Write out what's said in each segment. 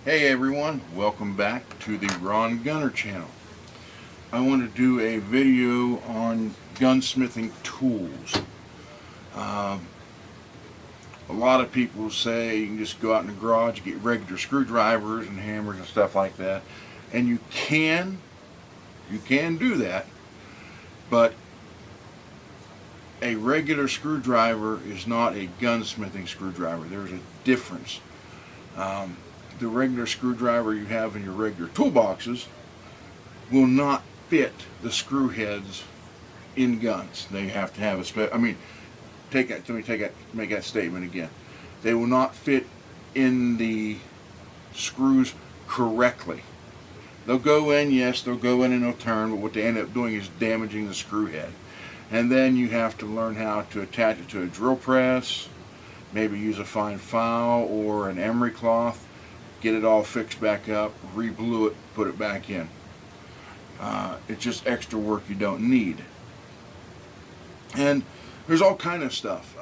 Hey everyone, welcome back to the Ron Gunner channel. I want to do a video on gunsmithing tools. A lot of people say you can just go out in the garage, get regular screwdrivers and hammers and stuff like that. And you can do that, but a regular screwdriver is not a gunsmithing screwdriver. There's a difference. The regular screwdriver you have in your regular toolboxes will not fit the screw heads in guns. They have to have a make that statement again. They will not fit in the screws correctly. They'll go in, yes, they'll go in and they'll turn, but what they end up doing is damaging the screw head. And then you have to learn how to attach it to a drill press, maybe use a fine file or an emery cloth, get it all fixed back up, re-blue it, put it back in. It's just extra work you don't need. And there's all kind of stuff.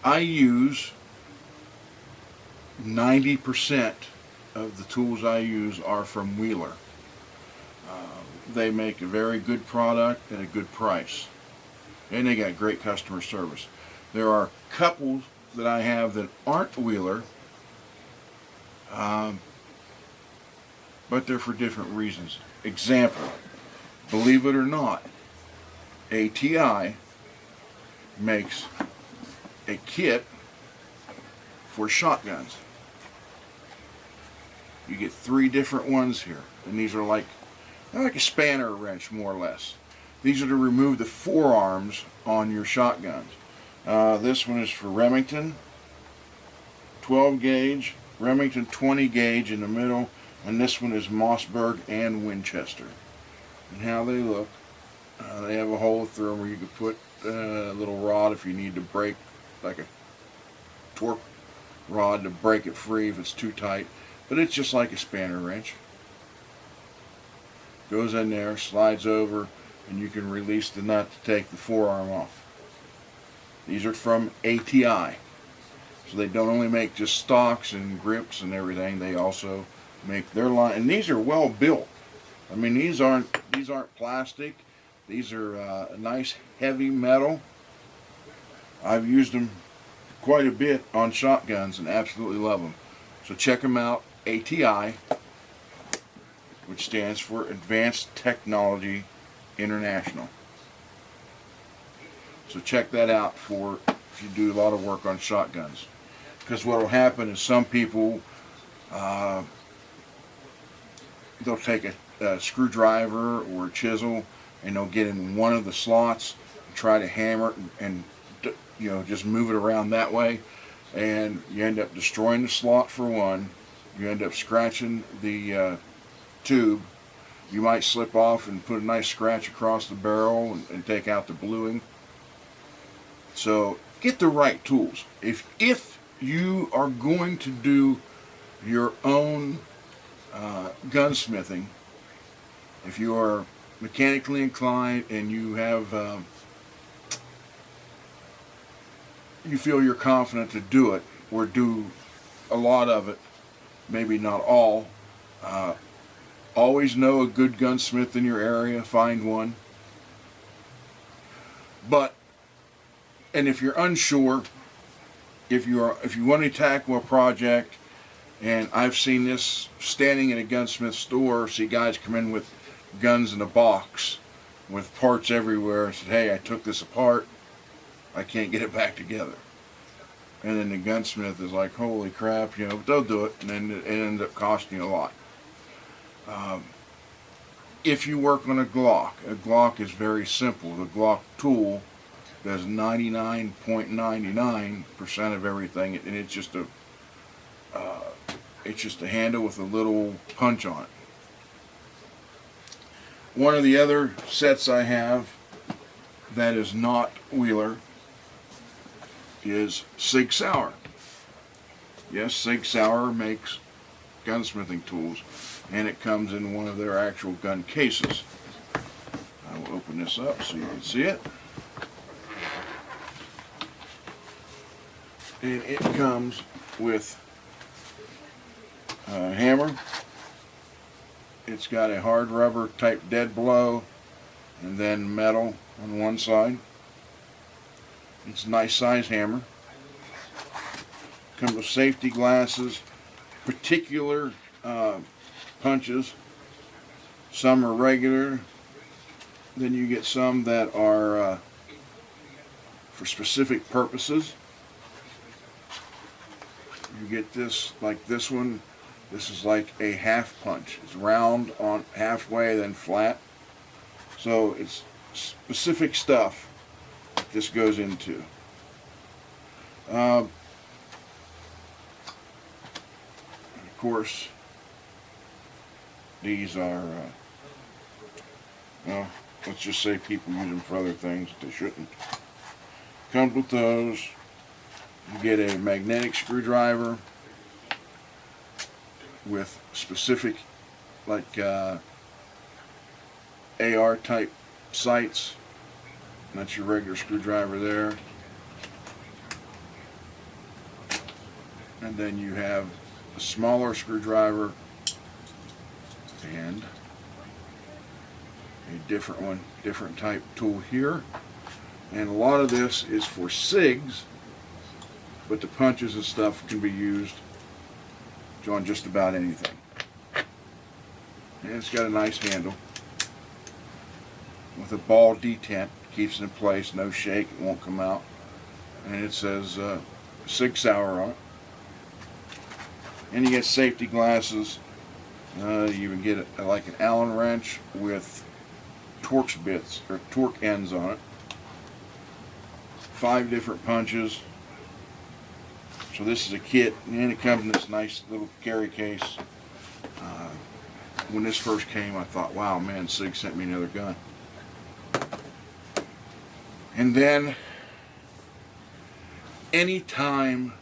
I use 90% of the tools I use are from Wheeler. They make a very good product at a good price. And they got great customer service. There are couples that I have that aren't Wheeler, but they're for different reasons. Example, believe it or not, ATI makes a kit for shotguns. You get 3 different ones here, and these are like a spanner wrench, more or less. These are to remove the forearms on your shotguns. This one is for Remington, 12 gauge, Remington 20 gauge in the middle, and this one is Mossberg and Winchester. And how they look, they have a hole through them where you can put a little rod if you need to break, like a torque rod to break it free if it's too tight. But it's just like a spanner wrench. Goes in there, slides over, and you can release the nut to take the forearm off. These are from ATI. So they don't only make just stocks and grips and everything, they also make their line. And these are well built. I mean, these aren't plastic. These are nice heavy metal. I've used them quite a bit on shotguns and absolutely love them. So check them out, ATI, which stands for Advanced Technology International. So check that out for if you do a lot of work on shotguns. Because what will happen is some people, they'll take a screwdriver or a chisel and they'll get in one of the slots and try to hammer it and just move it around that way. And you end up destroying the slot for one. You end up scratching the tube. You might slip off and put a nice scratch across the barrel and take out the bluing. So get the right tools. If you are going to do your own gunsmithing, if you are mechanically inclined and you have you feel you're confident to do it or do a lot of it, maybe not all, always know a good gunsmith in your area, find one. And if you're unsure, if you want to tackle a project, and I've seen this standing in a gunsmith store, see guys come in with guns in a box with parts everywhere and said, hey, I took this apart, I can't get it back together. And then the gunsmith is like, holy crap, but they'll do it, and then it ends up costing you a lot. If you work on a Glock is very simple. The Glock tool does 99.99% of everything, and it's just a handle with a little punch on it. One of the other sets I have that is not Wheeler is Sig Sauer. Yes, Sig Sauer makes gunsmithing tools, and it comes in one of their actual gun cases. I will open this up so you can see it. And it comes with hammer. It's got a hard rubber type dead blow and then metal on one side. It's a nice size hammer. Comes with safety glasses, particular punches. Some are regular. Then you get some that are for specific purposes. You get this, like this one. This is like a half punch. It's round on halfway, then flat. So it's specific stuff that this goes into. Of course, these are, well, let's just say people use them for other things that they shouldn't. Comes with those. You get a magnetic screwdriver with specific, like AR type sights. That's your regular screwdriver there. And then you have a smaller screwdriver and a different one, different type tool here. And a lot of this is for SIGs, but the punches and stuff can be used on just about anything. And it's got a nice handle with a ball detent, keeps it in place, no shake, it won't come out. And it says Sig Sauer on it. And you get safety glasses. You can get like an Allen wrench with Torx bits or torque ends on it. 5 different punches. So this is a kit, and it comes in this nice little carry case. When this first came, I thought, wow, man, Sig sent me another gun. And then, anytime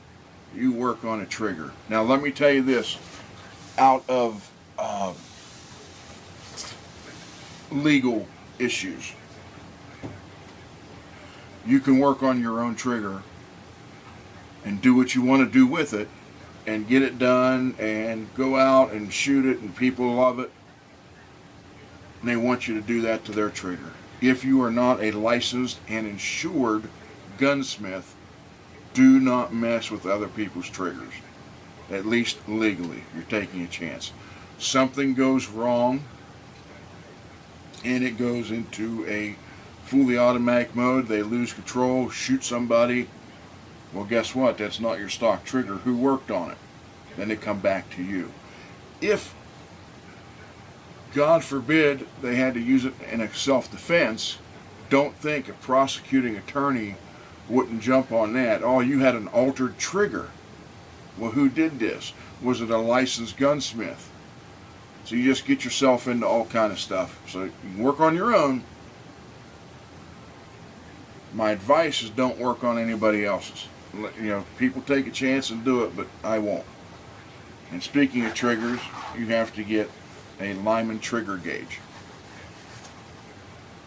you work on a trigger. Now, let me tell you this, out of legal issues, you can work on your own trigger and do what you want to do with it and get it done and go out and shoot it and people love it, and they want you to do that to their trigger. If you are not a licensed and insured gunsmith, do not mess with other people's triggers. At least legally, you're taking a chance. Something goes wrong and it goes into a fully automatic mode, they lose control, shoot somebody. Well, guess what? That's not your stock trigger. Who worked on it? Then they come back to you. If, God forbid, they had to use it in a self-defense, don't think a prosecuting attorney wouldn't jump on that. Oh, you had an altered trigger. Well, who did this? Was it a licensed gunsmith? So you just get yourself into all kind of stuff. So you can work on your own. My advice is don't work on anybody else's. You know, people take a chance and do it, but I won't. And speaking of triggers, you have to get a Lyman trigger gauge.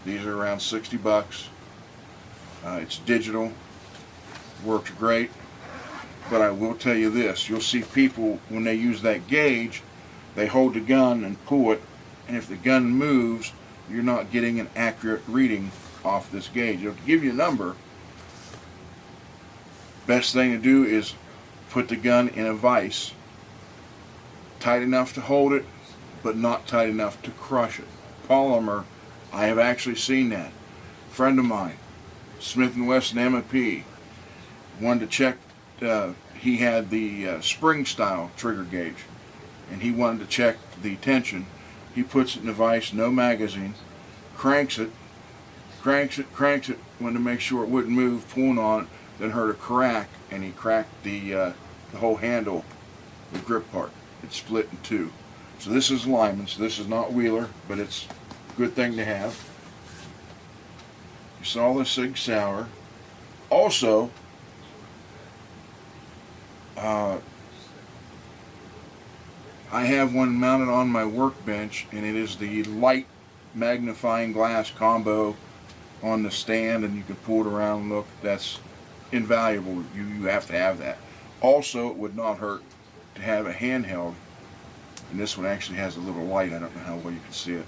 These are around 60 bucks. It's digital, works great. But I will tell you this, you'll see people, when they use that gauge, they hold the gun and pull it, and if the gun moves, you're not getting an accurate reading off this gauge. It'll give you a number. Best thing to do is put the gun in a vise, tight enough to hold it, but not tight enough to crush it. Polymer, I have actually seen that. A friend of mine, Smith & Wesson M&P, wanted to check, he had the spring style trigger gauge, and he wanted to check the tension. He puts it in a vise, no magazine, cranks it, wanted to make sure it wouldn't move, pulling on it, then heard a crack, and he cracked the whole handle, the grip part. It split in two. So this is Lyman, so this is not Wheeler, but it's a good thing to have. You saw the Sig Sauer. Also, I have one mounted on my workbench, and it is the light magnifying glass combo on the stand, and you can pull it around and look. That's invaluable. You have to have that. Also, it would not hurt to have a handheld and this one actually has a little light. I don't know how well you can see it.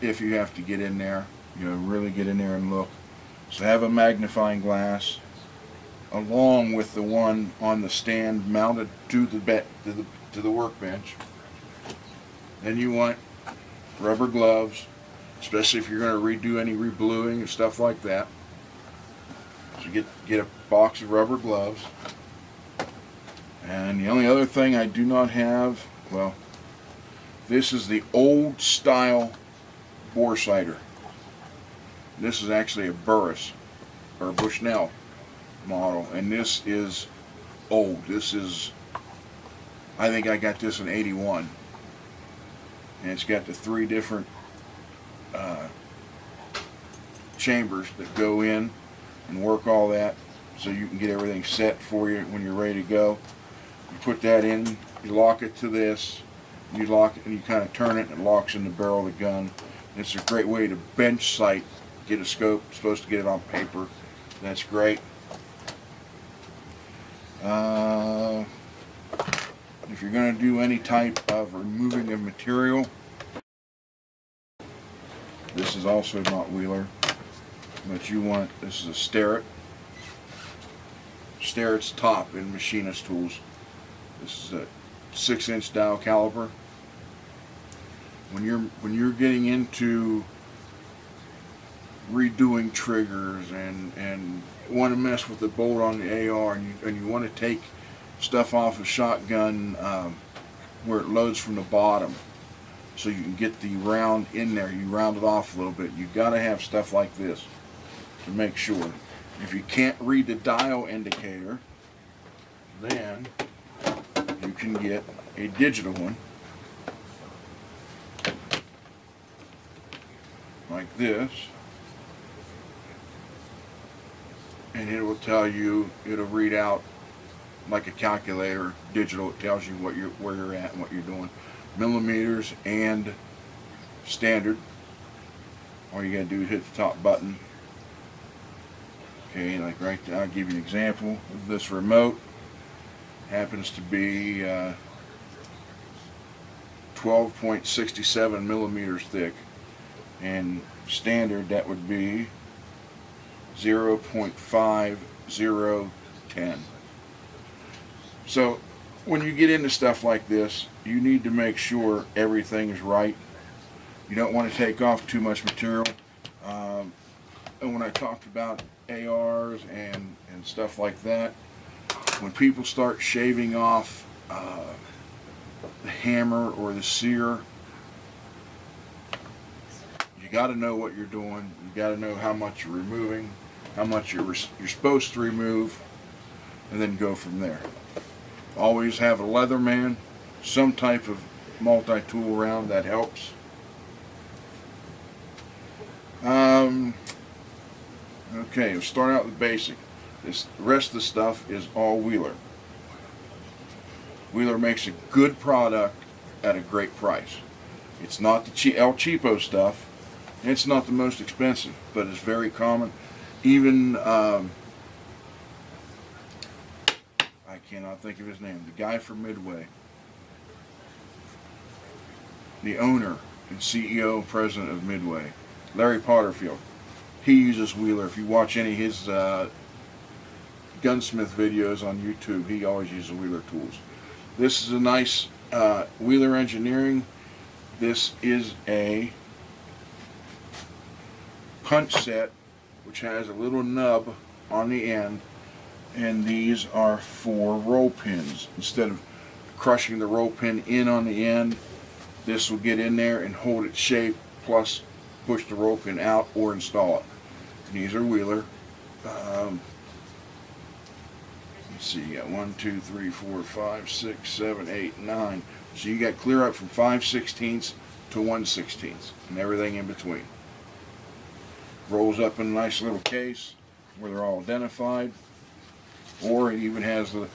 If you have to get in there, really get in there and look. So have a magnifying glass along with the one on the stand mounted to the workbench. Then you want rubber gloves, especially if you're going to redo any rebluing and stuff like that. So get a box of rubber gloves. And the only other thing I do not have, well, this is the old style bore sighter. This is actually a Burris or a Bushnell model, and this is old. This is, I think I got this in '81, and it's got the 3 different chambers that go in and work all that, so you can get everything set for you when you're ready to go. You put that in, you lock it to this, you lock it and you kind of turn it and it locks in the barrel of the gun. It's a great way to bench sight, get a scope. You're supposed to get it on paper. That's great. If you're going to do any type of removing of material, this is also not Wheeler, but this is a Starrett. Starrett's top in machinist tools. This is a 6-inch dial caliper. When you're getting into redoing triggers and want to mess with the bolt on the AR, and you want to take stuff off a shotgun where it loads from the bottom, so you can get the round in there, you round it off a little bit. You got to have stuff like this to make sure. If you can't read the dial indicator, then you can get a digital one like this, and it will tell you, it'll read out like a calculator, digital. It tells you where you're at and what you're doing, millimeters and standard. All you gotta do is hit the top button. Okay, like right there, I'll give you an example of this remote. Happens to be 12.67 millimeters thick, and standard that would be 0.5010. So when you get into stuff like this, you need to make sure everything is right. You don't want to take off too much material. And when I talked about ARs and stuff like that, when people start shaving off the hammer or the sear, you got to know what you're doing. You got to know how much you're removing, how much you're supposed to remove, and then go from there. Always have a Leatherman, some type of multi-tool around, that helps. Okay, we'll start out with basic. The rest of the stuff is all Wheeler. Wheeler makes a good product at a great price. It's not the El Cheapo stuff. It's not the most expensive, but it's very common. Even I cannot think of his name. The guy from Midway, the owner and CEO and president of Midway, Larry Potterfield. He uses Wheeler. If you watch any of his gunsmith videos on YouTube, he always uses Wheeler tools. This is a nice Wheeler Engineering. This is a punch set which has a little nub on the end, and these are for roll pins. Instead of crushing the roll pin in on the end, this will get in there and hold its shape, plus push the roll pin out or install it. These are Wheeler. Let's see, you got 1, 2, 3, 4, 5, 6, 7, 8, 9. So you got clear up from 5/16 to 1/16 and everything in between. Rolls up in a nice little case where they're all identified, or it even has the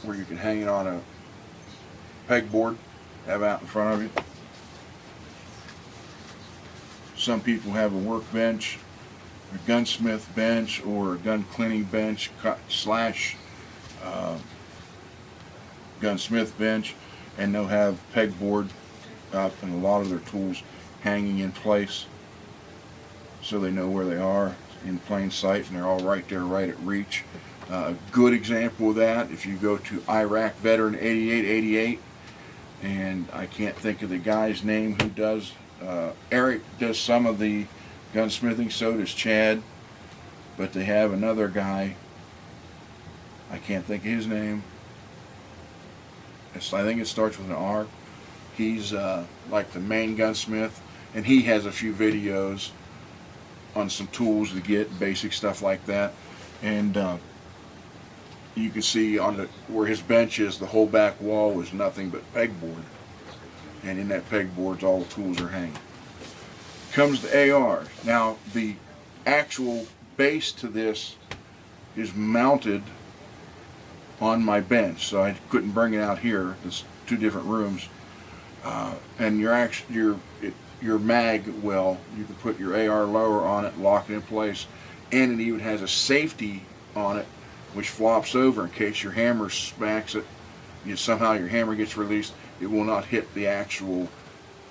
where you can hang it on a pegboard, have out in front of you. Some people have a workbench, a gunsmith bench, or a gun cleaning bench slash gunsmith bench, and they'll have pegboard up and a lot of their tools hanging in place so they know where they are in plain sight, and they're all right there, right at reach. A good example of that, if you go to Iraq Veteran 8888, and I can't think of the guy's name who does, Eric does some of the gunsmithing, so does Chad, but they have another guy, I can't think of his name. I think it starts with an R. He's like the main gunsmith, and he has a few videos on some tools to get, basic stuff like that. And you can see on the where his bench is, the whole back wall is nothing but pegboard, and in that pegboards all the tools are hanging. Comes the AR. Now the actual base to this is mounted on my bench, so I couldn't bring it out here. There's two different rooms, and your mag well, you can put your AR lower on it, lock it in place, and it even has a safety on it which flops over in case your hammer smacks it. Somehow your hammer gets released, it will not hit the actual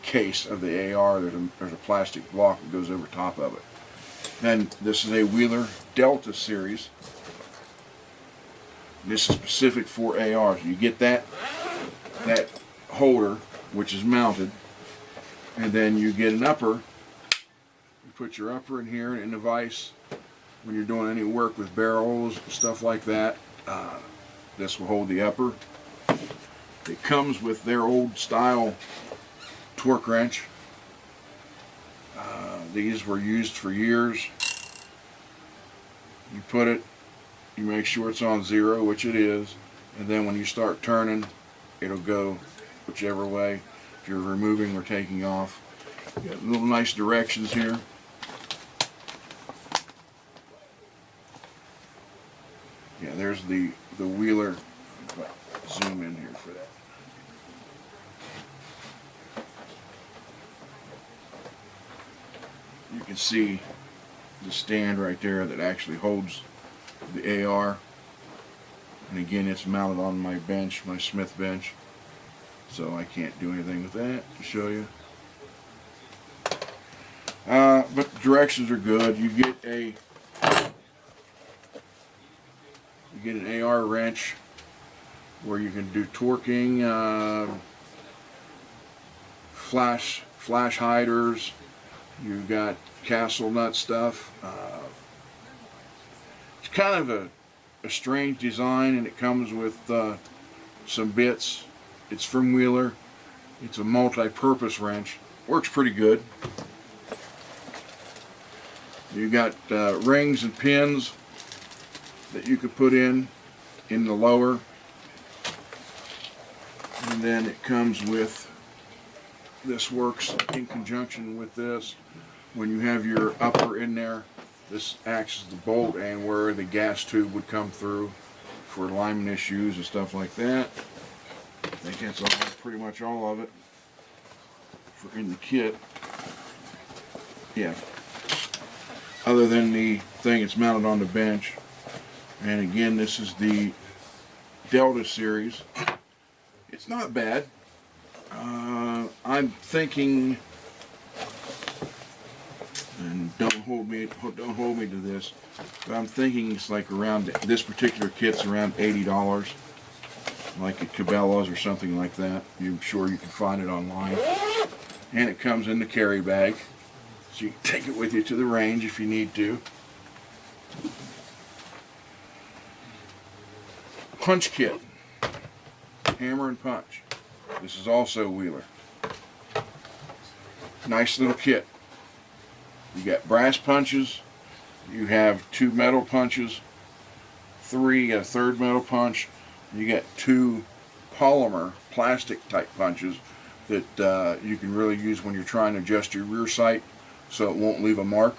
case of the AR. There's a plastic block that goes over top of it. Then this is a Wheeler Delta series. This is specific for ARs. You get that holder, which is mounted, and then you get an upper. You put your upper in here in the vise when you're doing any work with barrels, stuff like that. This will hold the upper. It comes with their old style torque wrench. These were used for years. You put it, you make sure it's on 0, which it is, and then when you start turning, it'll go whichever way, if you're removing or taking off. You got little nice directions here. Yeah, there's the Wheeler. Zoom in here for that. You can see the stand right there that actually holds the AR, and again it's mounted on my bench, my Smith bench, so I can't do anything with that to show you. But the directions are good. You get an AR wrench where you can do torquing, flash hiders. You've got castle nut stuff. It's kind of a strange design, and it comes with some bits. It's from Wheeler. It's a multi-purpose wrench. Works pretty good. You got rings and pins that you could put in the lower, and then it comes with, this works in conjunction with this. When you have your upper in there, this acts as the bolt and where the gas tube would come through for alignment issues and stuff like that. I think that's pretty much all of it for in the kit. Yeah. Other than the thing it's mounted on the bench. And again, this is the Delta series. It's not bad. I'm thinking, and don't hold me to this, but I'm thinking it's like around, this particular kit's around $80, like at Cabela's or something like that. I'm sure you can find it online. And it comes in the carry bag, so you can take it with you to the range if you need to. Punch kit, hammer and punch. This is also Wheeler. Nice little kit. You got brass punches, you have 2 metal punches, 3, a third metal punch, you got 2 polymer plastic type punches that you can really use when you're trying to adjust your rear sight so it won't leave a mark.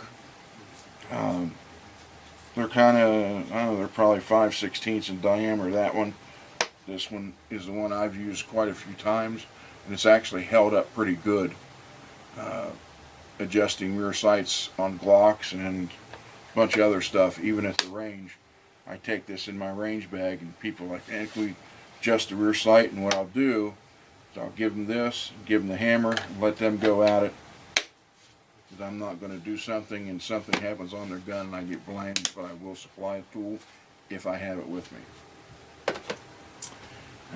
They're kind of, I don't know, they're probably 5/16 in diameter, that one. This one is the one I've used quite a few times, and it's actually held up pretty good. Adjusting rear sights on Glocks and a bunch of other stuff, even at the range. I take this in my range bag, and people are like, can adjust the rear sight, and what I'll do is I'll give them this, give them the hammer, and let them go at it. Because I'm not going to do something and something happens on their gun and I get blamed, but I will supply a tool if I have it with me.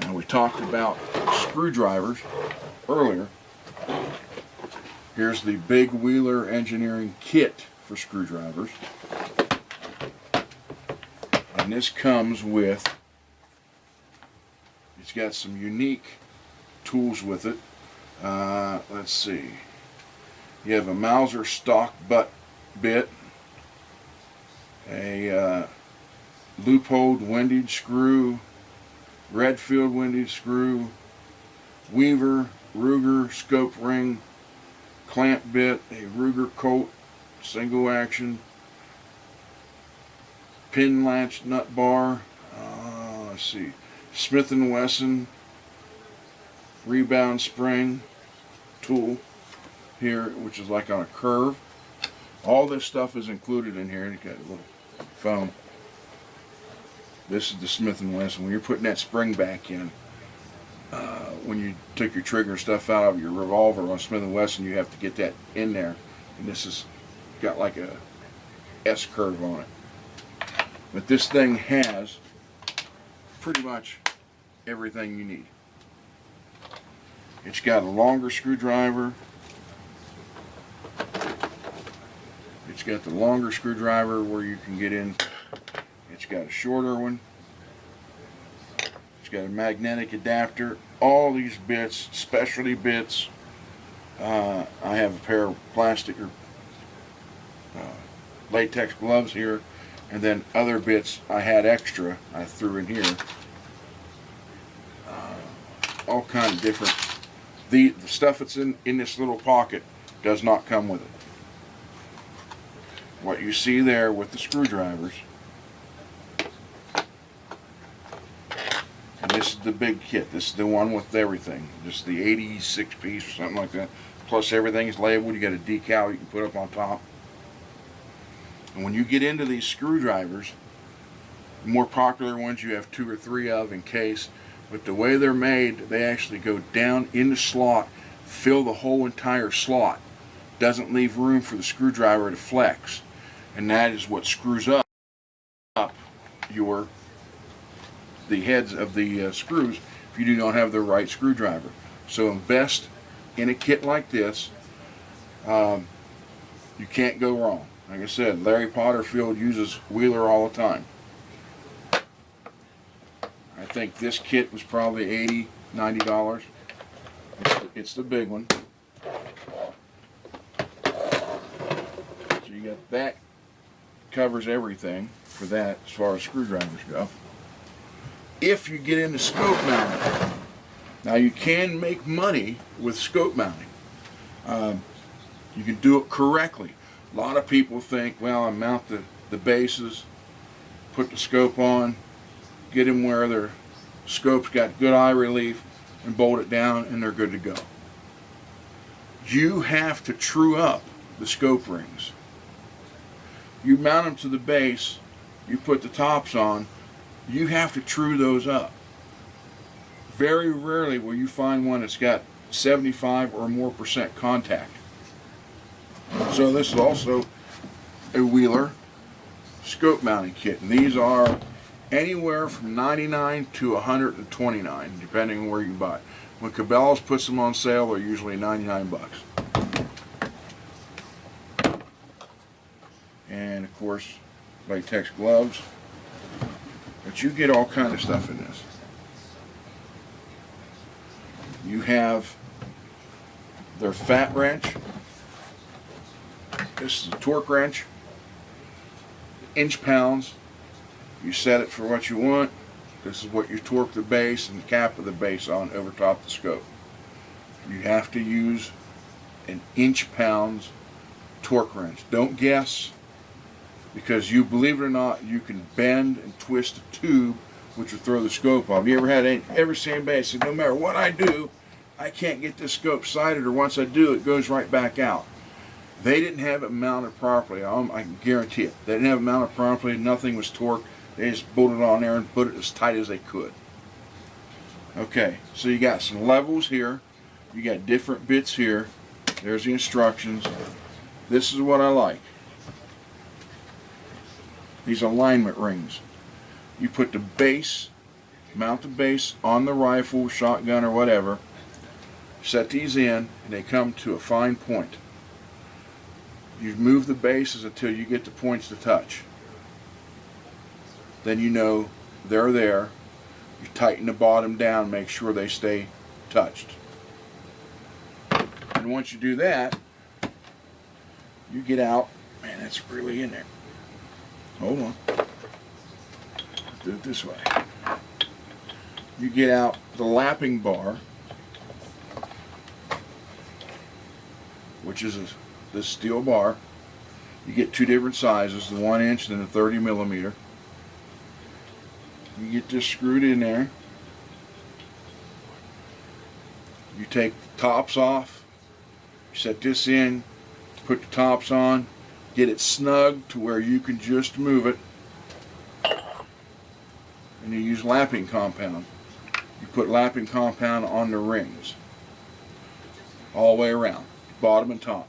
Now, we talked about screwdrivers earlier. Here's the Big Wheeler Engineering Kit for screwdrivers. And this comes with, it's got some unique tools with it. Let's see. You have a Mauser stock butt bit, a loopholed windage screw, Redfield windage screw, Weaver, Ruger scope ring, clamp bit, a Ruger Colt single action, pin latch nut bar, let's see, Smith & Wesson rebound spring tool here, which is like on a curve. All this stuff is included in here. You got a little foam. This is the Smith & Wesson. When you're putting that spring back in, when you took your trigger stuff out of your revolver on Smith & Wesson, you have to get that in there. And this has got like a S curve on it. But this thing has pretty much everything you need. It's got a longer screwdriver. It's got the longer screwdriver where you can get in. It's got a shorter one. It's got a magnetic adapter. All these bits, specialty bits. I have a pair of plastic or latex gloves here, and then other bits I had extra I threw in here. All kind of different. The stuff that's in this little pocket does not come with it. What you see there with the screwdrivers, and this is the big kit. This is the one with everything. Just the 86 piece or something like that. Plus everything's labeled. You got a decal you can put up on top. And when you get into these screwdrivers, the more popular ones you have 2 or 3 of in case, but the way they're made, they actually go down in the slot, fill the whole entire slot. Doesn't leave room for the screwdriver to flex. And that is what screws up the heads of the screws if you do not have the right screwdriver. So invest in a kit like this. You can't go wrong. Like I said, Larry Potterfield uses Wheeler all the time. I think this kit was probably $80, $90. It's the big one. So you got that. Covers everything for that as far as screwdrivers go. If you get into scope mounting, now you can make money with scope mounting. You can do it correctly. A lot of people think, well, I mount the bases, put the scope on, get them where their scope's got good eye relief, and bolt it down, and they're good to go. You have to true up the scope rings. You mount them to the base, you put the tops on, you have to true those up. Very rarely will you find one that's got 75 or more % contact. So this is also a Wheeler scope mounting kit, and these are anywhere from $99 to $129, depending on where you buy it. When Cabela's puts them on sale, they're usually 99 bucks. And of course, latex gloves. But you get all kind of stuff in this. You have their fat wrench. This is a torque wrench. Inch pounds. You set it for what you want. This is what you torque the base and the cap of the base on over top of the scope. You have to use an inch pounds torque wrench. Don't guess, because you, believe it or not, you can bend and twist a tube which will throw the scope off. You ever seen anybody say, no matter what I do, I can't get this scope sighted, or once I do, it goes right back out. They didn't have it mounted properly. I can guarantee it. They didn't have it mounted properly. Nothing was torqued. They just bolted it on there and put it as tight as they could. Okay, so you got some levels here. You got different bits here. There's the instructions. This is what I like. These alignment rings. You put the base, mount the base on the rifle, shotgun, or whatever. Set these in, and they come to a fine point. You move the bases until you get the points to touch. Then you know they're there. You tighten the bottom down, make sure they stay touched. And once you do that, you get out. Man, that's really in there. Hold on. Do it this way. You get out the lapping bar, which is this steel bar. You get two different sizes, the 1 inch and the 30 millimeter. You get this screwed in there. You take the tops off, set this in, put the tops on, get it snug to where you can just move it, and you use lapping compound. You put lapping compound on the rings all the way around, bottom and top.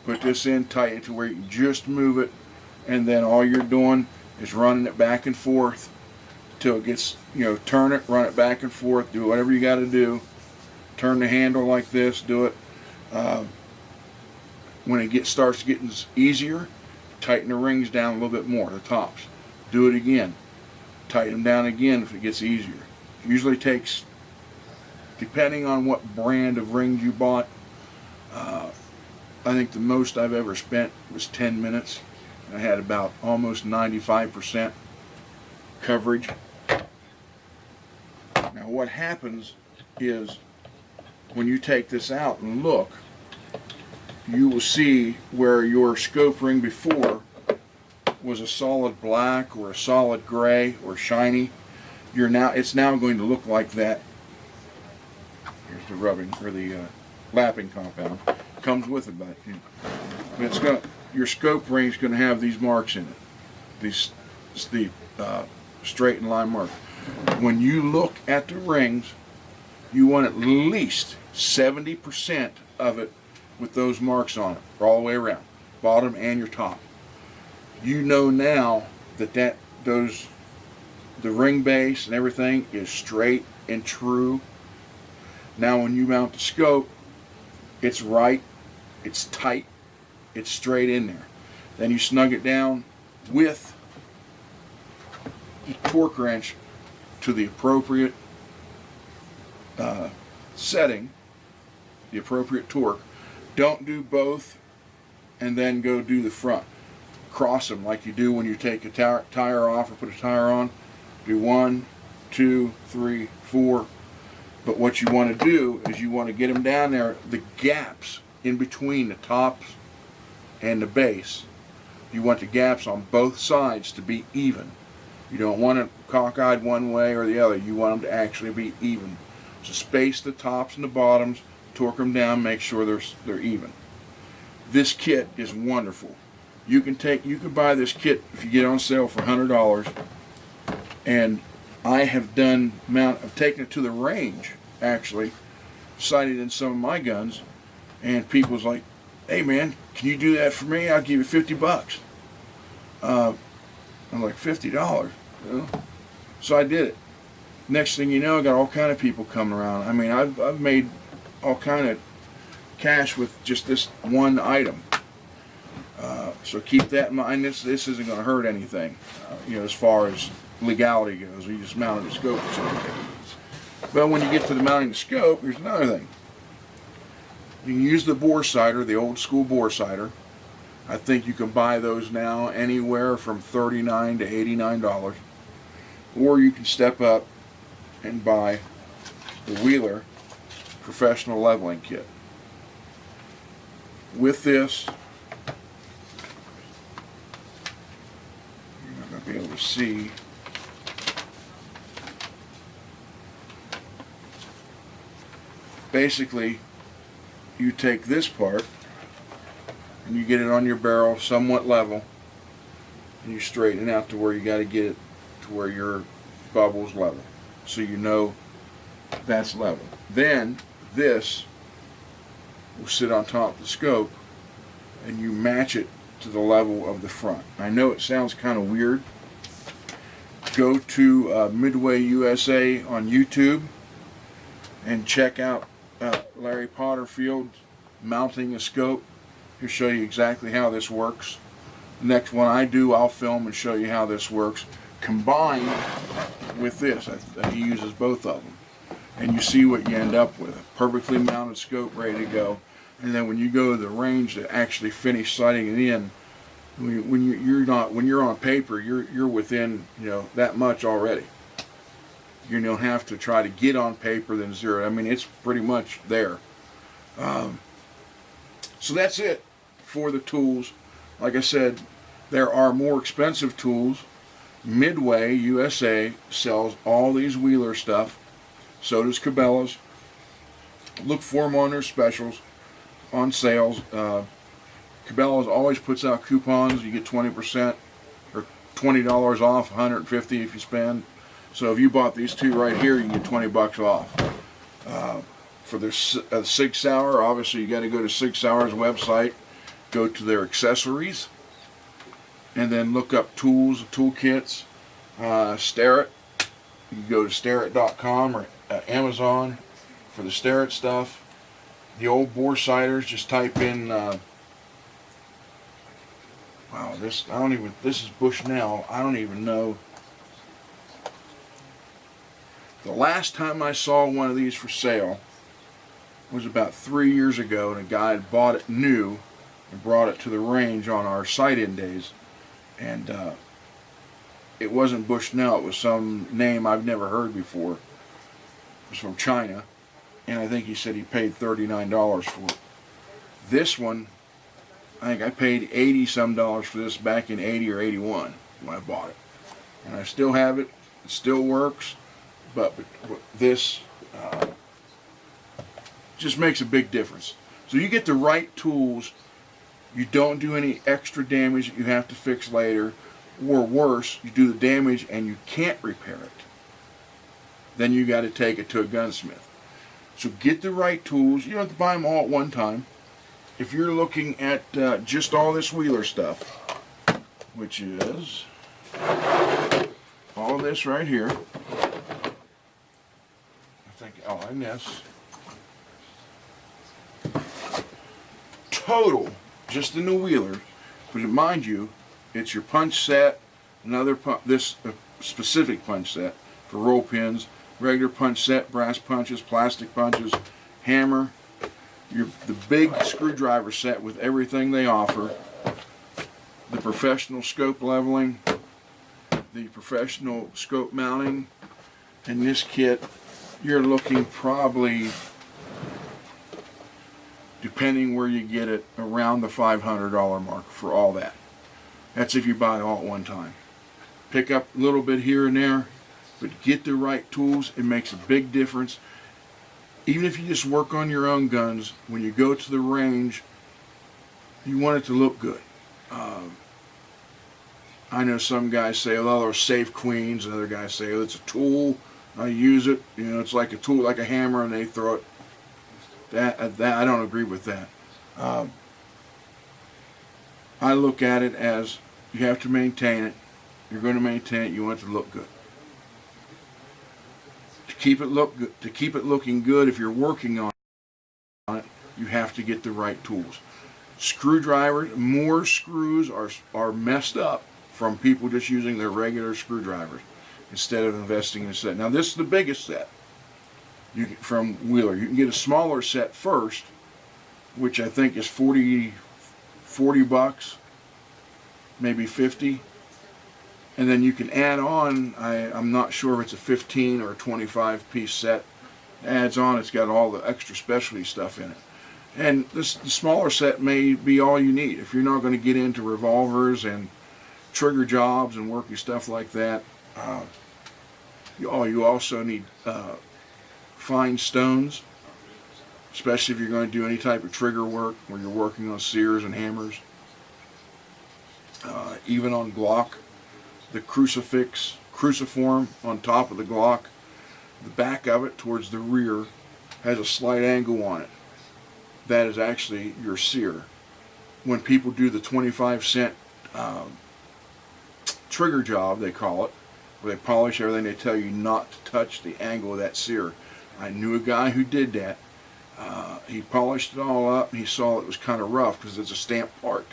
Put this in, tighten it to where you can just move it, and then all you're doing is running it back and forth till it gets, turn it, run it back and forth, do whatever you got to do. Turn the handle like this, do it. When it starts getting easier, tighten the rings down a little bit more, the tops. Do it again. Tighten them down again if it gets easier. Usually takes, depending on what brand of rings you bought, I think the most I've ever spent was 10 minutes. I had about almost 95% coverage. Now what happens is when you take this out and look, you will see where your scope ring before was a solid black or a solid gray or shiny. It's now going to look like that. Here's the rubbing or the lapping compound. Comes with it, but your scope ring is going to have these marks in it. The straight and line mark. When you look at the rings, you want at least 70% of it with those marks on it, all the way around, bottom and your top. You know now that the ring base and everything is straight and true. Now when you mount the scope, it's right, it's tight, it's straight in there. Then you snug it down with the torque wrench to the appropriate setting, the appropriate torque. Don't do both and then go do the front. Cross them like you do when you take a tire off or put a tire on. Do 1, 2, 3, 4. But what you want to do is you want to get them down there, the gaps in between the tops and the base. You want the gaps on both sides to be even. You don't want it cockeyed one way or the other. You want them to actually be even. So space the tops and the bottoms, torque them down, make sure they're even. This kit is wonderful. You can buy this kit if you get on sale for $100. And I have I've taken it to the range, actually, sighted in some of my guns, and people's like, hey man, can you do that for me? I'll give you $50. I'm like, $50? So I did it. Next thing you know, I got all kind of people coming around. I mean, I've made all kind of cash with just this one item. So keep that in mind. This isn't going to hurt anything, as far as legality goes. We just mounted the scope or something. But when you get to the mounting the scope, here's another thing. You can use the bore sighter, the old school bore sighter. I think you can buy those now anywhere from $39 to $89. Or you can step up and buy the Wheeler Professional Leveling Kit. With this, you're not going to be able to see. Basically, you take this part and you get it on your barrel somewhat level, and you straighten it out to where you got to get it to where your bubble's level, so you know that's level. Then this will sit on top of the scope, and you match it to the level of the front. I know it sounds kind of weird. Go to Midway USA on YouTube and check out Larry Potterfield mounting a scope. He'll show you exactly how this works. Next one I do, I'll film and show you how this works combined with this. He uses both of them, and you see what you end up with: a perfectly mounted scope ready to go. And then when you go to the range to actually finish sighting it in, when you're on paper, you're within, you know, that much already. You don't have to try to get on paper than zero. I mean, it's pretty much there. So that's it for the tools. Like I said, there are more expensive tools. Midway USA sells all these Wheeler stuff. So does Cabela's. Look for them on their specials, on sales. Cabela's always puts out coupons. You get 20% or $20 off, $150 if you spend. So if you bought these two right here, you can get $20 off. For their Sig Sauer, obviously you got to go to Sig Sauer's website, go to their accessories, and then look up tools, toolkits. Starrett, you can go to starrett.com or Amazon for the Starrett stuff. The old bore sighters, just type in wow, this is Bushnell. I don't even know. The last time I saw one of these for sale was about 3 years ago, and a guy had bought it new and brought it to the range on our sight-in days, and it wasn't Bushnell. It was some name I've never heard before. It was from China, and I think he said he paid $39 for it. This one, I think I paid $80-some for this back in '80 or '81 when I bought it, and I still have it. It still works, but this just makes a big difference. So you get the right tools. You don't do any extra damage that you have to fix later, or worse, you do the damage and you can't repair it. Then you got to take it to a gunsmith. So get the right tools. You don't have to buy them all at one time. If you're looking at just all this Wheeler stuff, which is all this right here, I think, oh, and this, total, just in the Wheeler, but mind you, it's your punch set, another this specific punch set for roll pins, regular punch set, brass punches, plastic punches, hammer, the big screwdriver set with everything they offer, the professional scope leveling, the professional scope mounting, and this kit, you're looking probably, depending where you get it, around the $500 mark for all that. That's if you buy it all at one time. Pick up a little bit here and there, but get the right tools. It makes a big difference. Even if you just work on your own guns, when you go to the range, you want it to look good. I know some guys say, oh, they're safe queens, and other guys say, oh, it's a tool, I use it, you know, it's like a tool, like a hammer, and they throw it. That I don't agree with that. I look at it as you have to maintain it. You're going to maintain it. You want it to look good. To keep it looking good, if you're working on it, you have to get the right tools. Screwdrivers, more screws are messed up from people just using their regular screwdrivers instead of investing in a set. Now this is the biggest set. From Wheeler. You can get a smaller set first, which I think is 40 bucks, maybe 50, and then you can add on, I'm not sure if it's a 15 or a 25 piece set. It adds on, it's got all the extra specialty stuff in it. And the smaller set may be all you need. If you're not going to get into revolvers and trigger jobs and worky stuff like that, you also need fine stones, especially if you're going to do any type of trigger work where you're working on sears and hammers. Even on Glock, the cruciform on top of the Glock, the back of it towards the rear has a slight angle on it. That is actually your sear. When people do the 25-cent trigger job, they call it, where they polish everything, they tell you not to touch the angle of that sear. I knew a guy who did that. He polished it all up, and he saw it was kind of rough because it's a stamped part.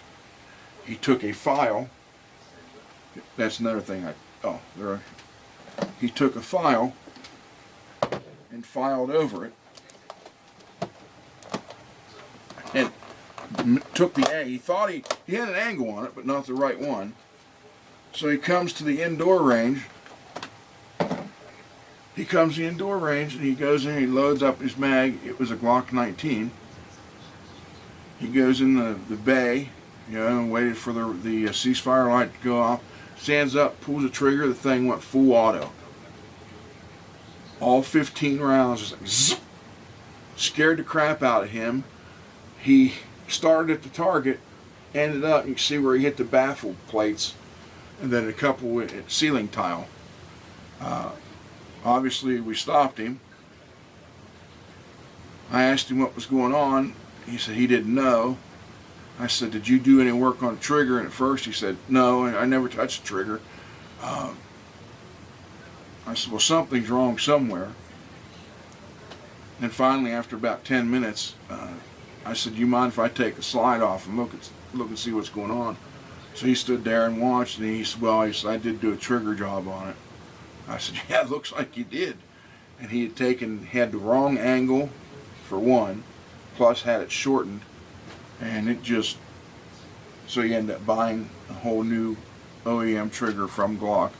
He took a file. That's another thing. He took a file and filed over it, and took the angle. He thought he had an angle on it, but not the right one. So he comes to the indoor range. He comes to the indoor range, and he goes in, he loads up his mag. It was a Glock 19. He goes in the bay, and waited for the ceasefire light to go off. Stands up, pulls the trigger, the thing went full auto. All 15 rounds, just like zip, scared the crap out of him. He started at the target, ended up, you can see where he hit the baffle plates, and then a couple with ceiling tile. Obviously, we stopped him. I asked him what was going on. He said he didn't know. I said, did you do any work on the trigger? And at first he said, no, I never touched the trigger. I said, well, something's wrong somewhere. And finally, after about 10 minutes, I said, do you mind if I take the slide off and look and see what's going on? So he stood there and watched, and he said, well, I did do a trigger job on it. I said, yeah, it looks like you did. And he had the wrong angle, for one, plus had it shortened, and it just, so he ended up buying a whole new OEM trigger from Glock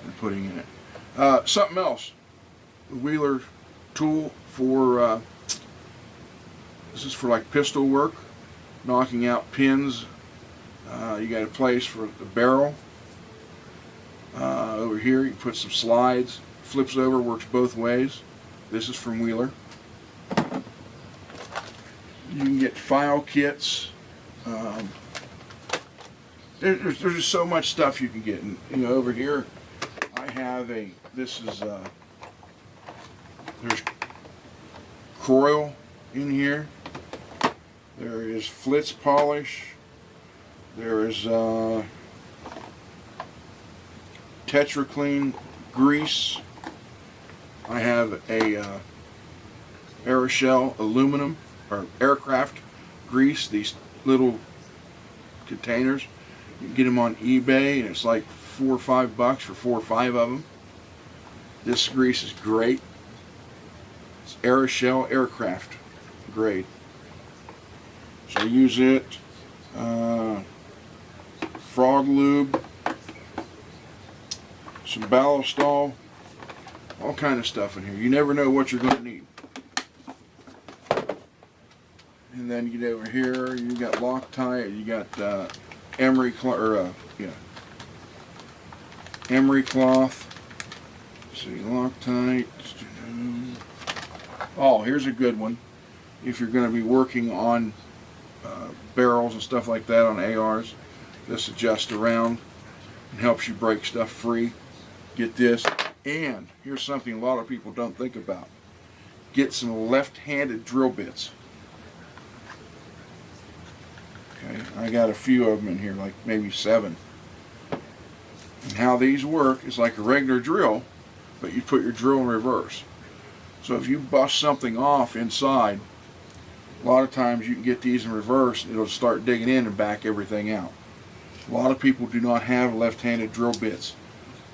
and putting in it. Something else, the Wheeler tool for, this is for like pistol work, knocking out pins. You got a place for the barrel. Over here you put some slides, flips over, works both ways. This is from Wheeler. You can get file kits. There's just so much stuff you can get. And, over here I have there's Croyle in here. There is Flitz polish. There is Tetra Clean grease. I have a Aeroshell aluminum or aircraft grease. These little containers. You can get them on eBay, and it's like $4 or $5 for 4 or 5 of them. This grease is great. It's Aeroshell aircraft grade. So use it. Frog lube, some ballistol, all kind of stuff in here. You never know what you're going to need. And then you get over here, you got Loctite, you got emery cloth, emery cloth. See, Loctite. Oh, here's a good one. If you're going to be working on barrels and stuff like that on ARs, this adjusts around and helps you break stuff free. Get this. And here's something a lot of people don't think about. Get some left-handed drill bits. Okay, I got a few of them in here, like maybe 7. And how these work is like a regular drill, but you put your drill in reverse. So if you bust something off inside, a lot of times you can get these in reverse, and it'll start digging in and back everything out. A lot of people do not have left-handed drill bits.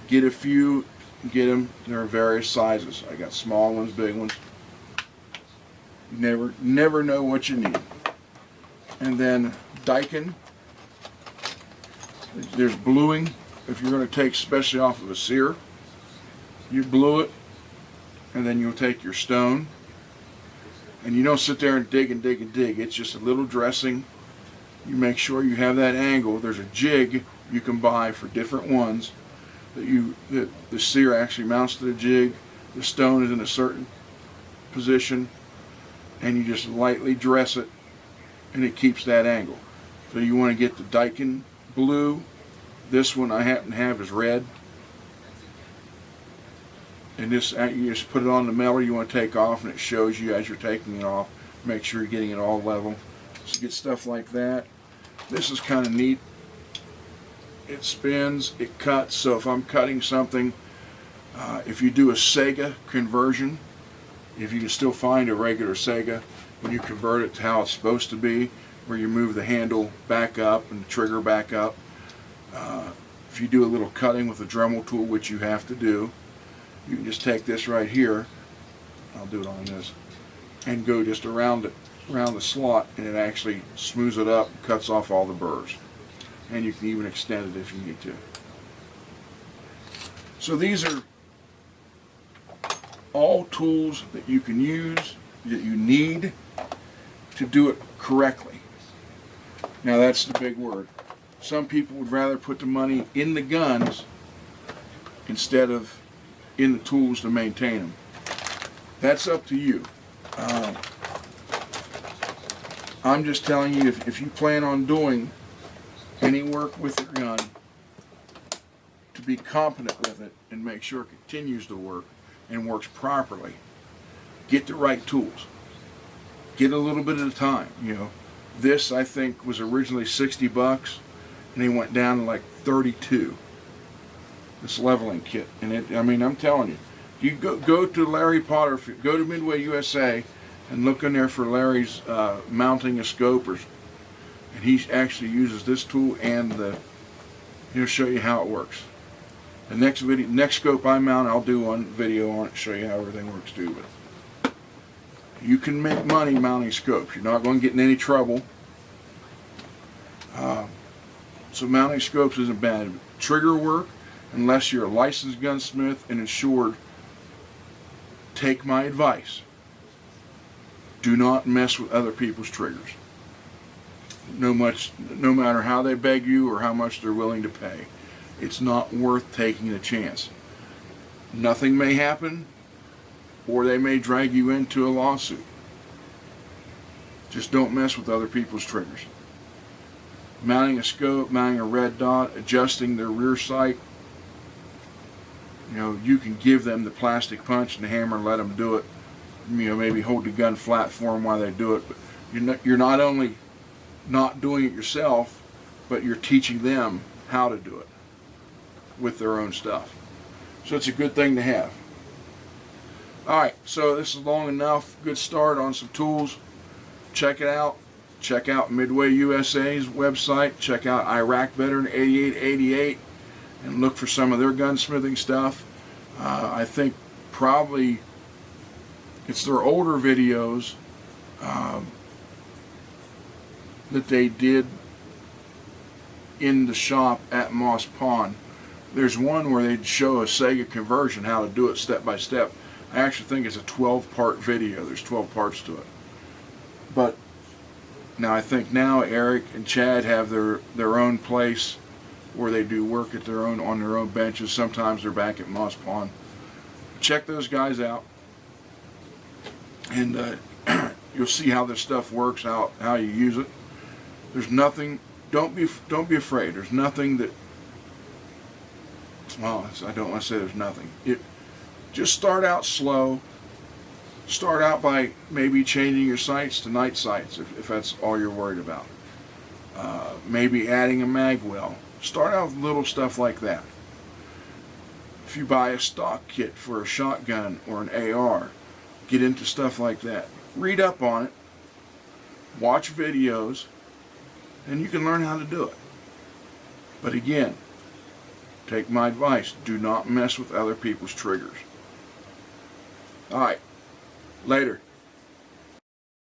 Get a few, get them. There are various sizes. I got small ones, big ones. You never know what you need. And then Daikin. There's bluing. If you're going to take especially off of a sear, you blue it, and then you'll take your stone. And you don't sit there and dig and dig and dig. It's just a little dressing. You make sure you have that angle. There's a jig you can buy for different ones that the sear actually mounts to the jig. The stone is in a certain position, and you just lightly dress it, and it keeps that angle. So you want to get the Daikin blue. This one I happen to have is red. And this, you just put it on the metal you want to take off, and it shows you as you're taking it off. Make sure you're getting it all level. So you get stuff like that. This is kind of neat. It spins, it cuts. So if I'm cutting something, if you do a Sega conversion, if you can still find a regular Sega, when you convert it to how it's supposed to be, where you move the handle back up and the trigger back up, if you do a little cutting with a Dremel tool, which you have to do, you can just take this right here, I'll do it on this, and go just around it, around the slot, and it actually smooths it up, cuts off all the burrs. And you can even extend it if you need to. So these are all tools that you can use, that you need to do it correctly. Now that's the big word. Some people would rather put the money in the guns instead of in the tools to maintain them. That's up to you. I'm just telling you, if you plan on doing any work with your gun, to be competent with it and make sure it continues to work and works properly, get the right tools. Get a little bit at a time. You know, this I think was originally $60, and it went down to like 32. This leveling kit, and it, I mean, I'm telling you, you go to Larry Potter, go to Midway USA, and look in there for Larry's mounting a scope, and he actually uses this tool, and he'll show you how it works. The next scope I mount, I'll do one video on it, show you how everything works too. But you can make money mounting scopes. You're not going to get in any trouble. So mounting scopes isn't bad. Trigger work, unless you're a licensed gunsmith and insured, take my advice. Do not mess with other people's triggers. No matter how they beg you or how much they're willing to pay. It's not worth taking a chance. Nothing may happen, or they may drag you into a lawsuit. Just don't mess with other people's triggers. Mounting a scope, mounting a red dot, adjusting their rear sight. You know, you can give them the plastic punch and the hammer and let them do it. You know, maybe hold the gun flat for them while they do it. But you're not only not doing it yourself, but you're teaching them how to do it with their own stuff. So it's a good thing to have. Alright, so this is long enough. Good start on some tools. Check it out. Check out Midway USA's website. Check out Iraq Veteran 8888 and look for some of their gunsmithing stuff. I think probably it's their older videos that they did in the shop at Moss Pond. There's one where they show a Sega conversion, how to do it step by step. I actually think it's a 12-part video. There's 12 parts to it. But now I think now Eric and Chad have their own place where they do work at on their own benches. Sometimes they're back at Moss Pond. Check those guys out, and you'll see how this stuff works, how you use it. There's nothing. Don't be afraid. There's nothing that. Well, I don't want to say there's nothing. Just start out slow. Start out by maybe changing your sights to night sights if that's all you're worried about. Maybe adding a mag well. Start out with little stuff like that. If you buy a stock kit for a shotgun or an AR, get into stuff like that. Read up on it. Watch videos. And you can learn how to do it. But again, take my advice. Do not mess with other people's triggers. Alright. Later.